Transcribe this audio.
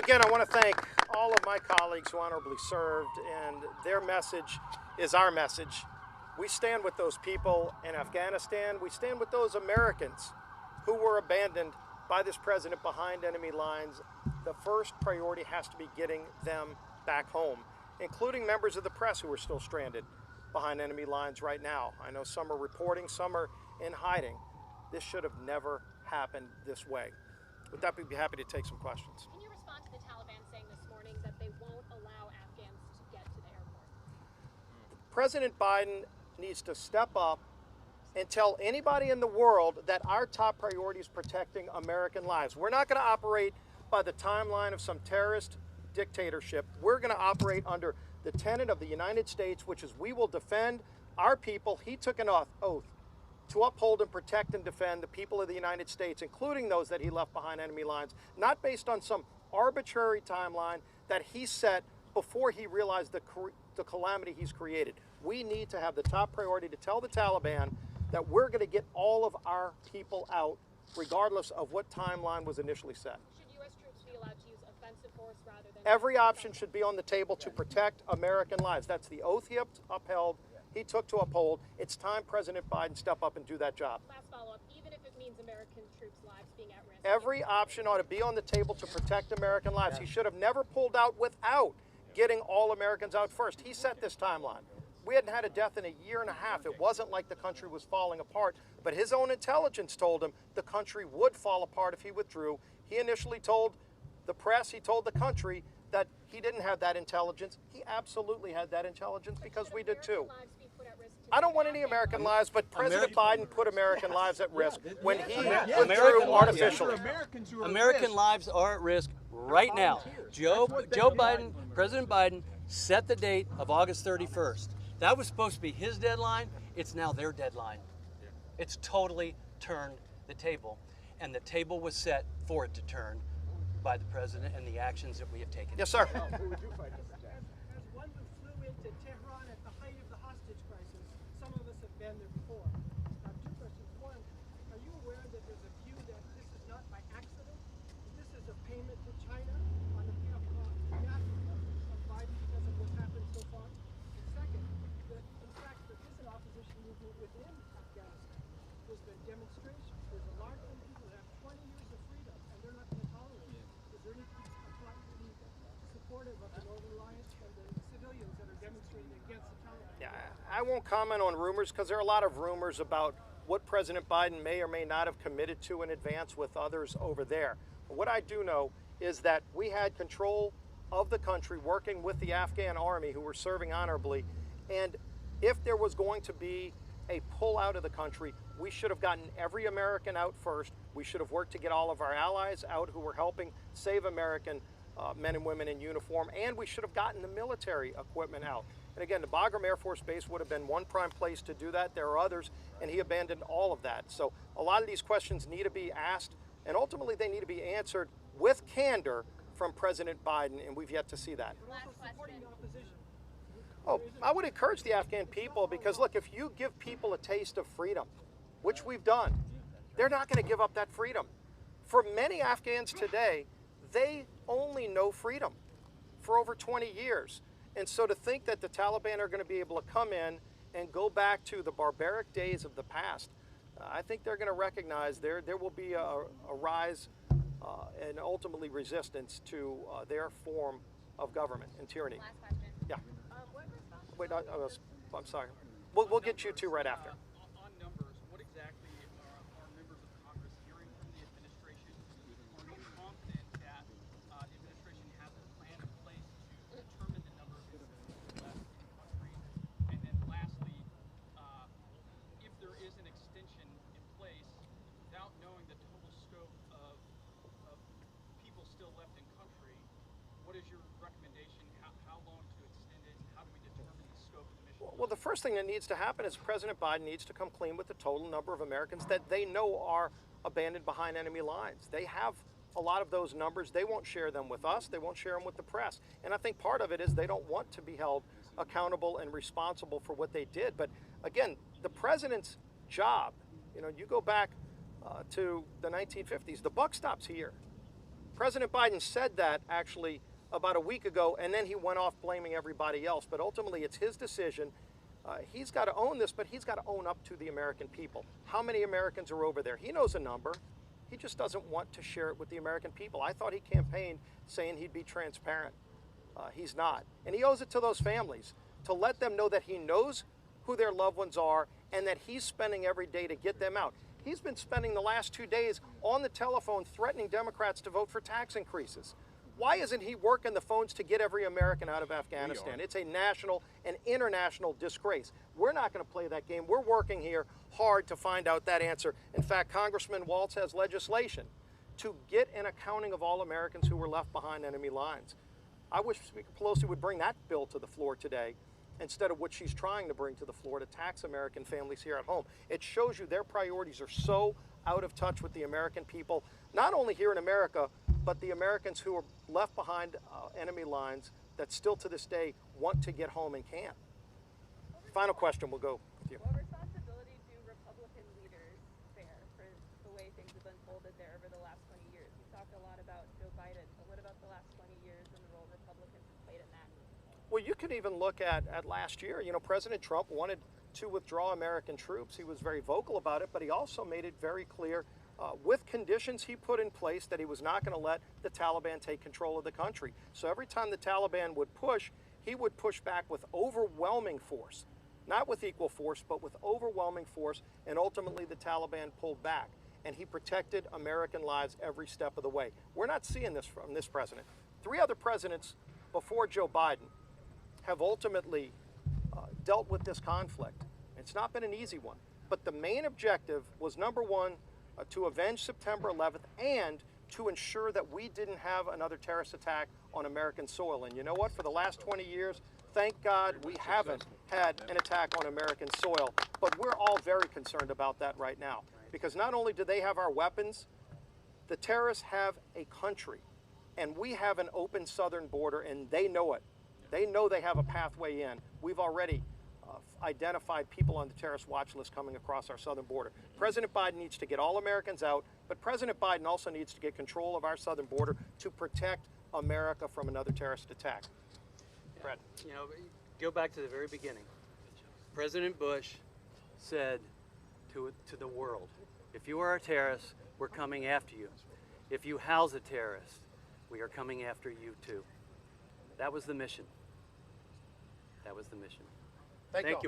Again, I want to thank all of my colleagues who honorably served, and their message is our message. We stand with those people in Afghanistan. We stand with those Americans who were abandoned by this president behind enemy lines. The first priority has to be getting them back home, including members of the press who are still stranded behind enemy lines right now. I know some are reporting, some are in hiding. This should have never happened this way. With that, we'd be happy to take some questions. Can you respond to the Taliban saying this morning that they won't allow Afghans to get to the airport? President Biden needs to step up and tell anybody in the world that our top priority is protecting American lives. We're not going to operate by the timeline of some terrorist dictatorship. We're going to operate under the tenet of the United States, which is we will defend our people. He took an oath to uphold and protect and defend the people of the United States, including those that he left behind enemy lines, not based on some arbitrary timeline that he set before he realized the calamity he's created. We need to have the top priority to tell the Taliban that we're going to get all of our people out, regardless of what timeline was initially set. Should U.S. troops be allowed to use offensive force rather than... Every option should be on the table to protect American lives. That's the oath he upheld, he took to uphold. It's time President Biden step up and do that job. Last follow-up, even if it means American troops' lives being at risk. Every option ought to be on the table to protect American lives. He should have never pulled out without getting all Americans out first. He set this timeline. We hadn't had a death in a year and a half. It wasn't like the country was falling apart, but his own intelligence told him the country would fall apart if he withdrew. He initially told the press, he told the country that he didn't have that intelligence. He absolutely had that intelligence because we did too. I don't want any American lives, but President Biden put American lives at risk when he withdrew artificially. American lives are at risk right now. Joe Biden, President Biden, set the date of August 31st. That was supposed to be his deadline. It's now their deadline. It's totally turned the table. And the table was set for it to turn by the president and the actions that we have taken. Yes, sir. As one who flew into Tehran at the height of the hostage crisis, some of us have been there before. Two questions. One, are you aware that there's a view that this is not by accident? This is a payment to China on the behalf of Biden because of what's happened so far? And second, that in fact there is an opposition movement within Afghanistan. There's been demonstrations. There's a large number of people that have 20 years of freedom and they're not going to tolerate it. Is there any supportive of the Northern Alliance and the civilians that are demonstrating against the Taliban? Yeah, I won't comment on rumors because there are a lot of rumors about what President Biden may or may not have committed to in advance with others over there. But what I do know is that we had control of the country working with the Afghan army who were serving honorably, and if there was going to be a pull out of the country, we should have gotten every American out first. We should have worked to get all of our allies out who were helping save American men and women in uniform, and we should have gotten the military equipment out. And again, the Bagram Air Force Base would have been one prime place to do that. There are others, and he abandoned all of that. So a lot of these questions need to be asked, and ultimately they need to be answered with candor from President Biden, and we've yet to see that. Oh, I would encourage the Afghan people because, look, if you give people a taste of freedom, which we've done, they're not going to give up that freedom. For many Afghans today, they only know freedom for over 20 years. And so to think that the Taliban are going to be able to come in and go back to the barbaric days of the past, I think they're going to recognize there will be a rise and ultimately resistance to their form of government and tyranny. Last question. Yeah. What response? Wait, I'm sorry. We'll get you two right after. On numbers, what exactly are members of Congress hearing from the administration? Are you confident that the administration has a plan in place to determine the number of citizens left in the country? And then lastly, if there is an extension in place, without knowing the total scope of people still left in country, what is your recommendation? How long to extend it? How do we determine the scope of the mission? Well, the first thing that needs to happen is President Biden needs to come clean with the total number of Americans that they know are abandoned behind enemy lines. They have a lot of those numbers. They won't share them with us. They won't share them with the press. And I think part of it is they don't want to be held accountable and responsible for what they did. But again, the president's job, you go back to the 1950s, the buck stops here. President Biden said that actually about a week ago, and then he went off blaming everybody else. But ultimately, it's his decision. He's got to own this, but he's got to own up to the American people. How many Americans are over there? He knows a number. He just doesn't want to share it with the American people. I thought he campaigned saying he'd be transparent. He's not. And he owes it to those families to let them know that he knows who their loved ones are and that he's spending every day to get them out. He's been spending the last 2 days on the telephone threatening Democrats to vote for tax increases. Why isn't he working the phones to get every American out of Afghanistan? It's a national and international disgrace. We're not going to play that game. We're working here hard to find out that answer. In fact, Congressman Waltz has legislation to get an accounting of all Americans who were left behind enemy lines. I wish Speaker Pelosi would bring that bill to the floor today instead of what she's trying to bring to the floor to tax American families here at home. It shows you their priorities are so out of touch with the American people, not only here in America, but the Americans who are left behind enemy lines that still to this day want to get home and can't. Final question, we'll go with you. What responsibility do Republican leaders bear for the way things have unfolded there over the last 20 years? You talked a lot about Joe Biden, but what about the last 20 years and the role Republicans have played in that? Well, you could even look at last year. You know, President Trump wanted to withdraw American troops. He was very vocal about it, but he also made it very clear with conditions he put in place that he was not going to let the Taliban take control of the country. So every time the Taliban would push, he would push back with overwhelming force. Not with equal force, but with overwhelming force, and ultimately the Taliban pulled back. And he protected American lives every step of the way. We're not seeing this from this president. 3 other presidents before Joe Biden have ultimately dealt with this conflict. It's not been an easy one. But the main objective was, number one, to avenge September 11th and to ensure that we didn't have another terrorist attack on American soil. And you know what? For the last 20 years, thank God we haven't had an attack on American soil. But we're all very concerned about that right now. Because not only do they have our weapons, the terrorists have a country. And we have an open southern border, and they know it. They know they have a pathway in. We've already identified people on the terrorist watch list coming across our southern border. President Biden needs to get all Americans out, but President Biden also needs to get control of our southern border to protect America from another terrorist attack. Fred. You know, go back to the very beginning. President Bush said to the world, if you are a terrorist, we're coming after you. If you house a terrorist, we are coming after you too. That was the mission. That was the mission. Thank you.